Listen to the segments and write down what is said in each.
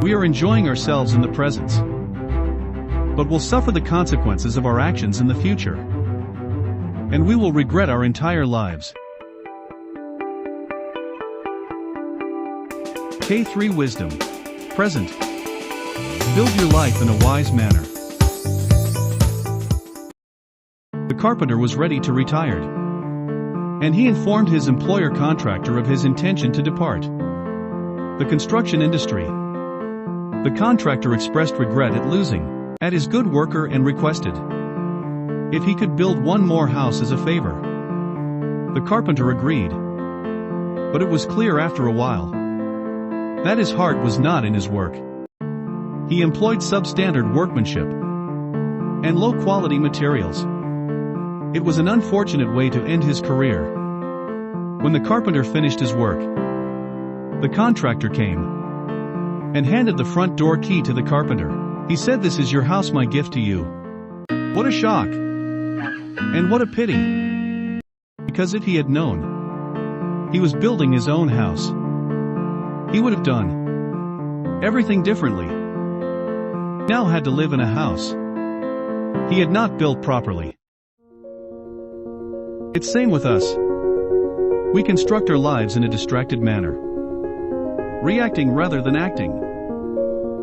We are enjoying ourselves in the present, but will suffer the consequences of our actions in the future, and we will regret our entire lives. K3 Wisdom. Present. Build your life in a wise manner. The carpenter was ready to retire, and he informed his employer contractor of his intention to depart the construction industry. The contractor expressed regret at losing at his good worker and requested if he could build one more house as a favor. The carpenter agreed, but it was clear after a while that his heart was not in his work. He employed substandard workmanship and low-quality materials. It was an unfortunate way to end his career. When the carpenter finished his work, the contractor came and handed the front door key to the carpenter. He said, "This is your house, my gift to you." What a shock! And what a pity! Because if he had known he was building his own house, he would have done everything differently. Now had to live in a house he had not built properly. It's same with us. We construct our lives in a distracted manner, reacting rather than acting,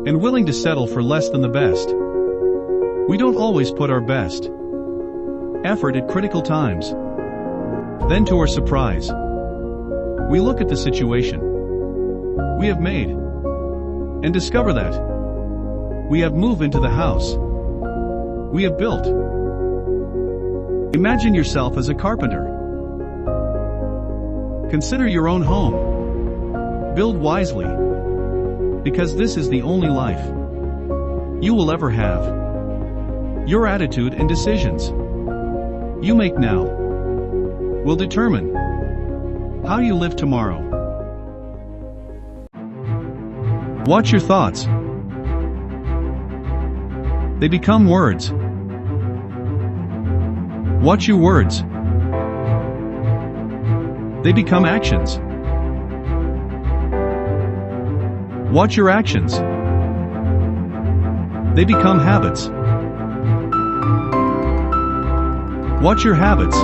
and willing to settle for less than the best. We don't always put our best effort at critical times. Then to our surprise, we look at the situation we have made and discover that we have moved into the house we have built. Imagine yourself as a carpenter. Consider your own home. Build wisely, because this is the only life you will ever have. Your attitude and decisions you make now will determine how you live tomorrow. Watch your thoughts. They become words. Watch your words. They become actions. Watch your actions. They become habits. Watch your habits.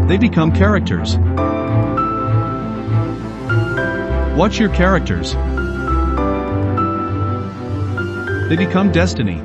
They become characters. Watch your characters. They become destiny.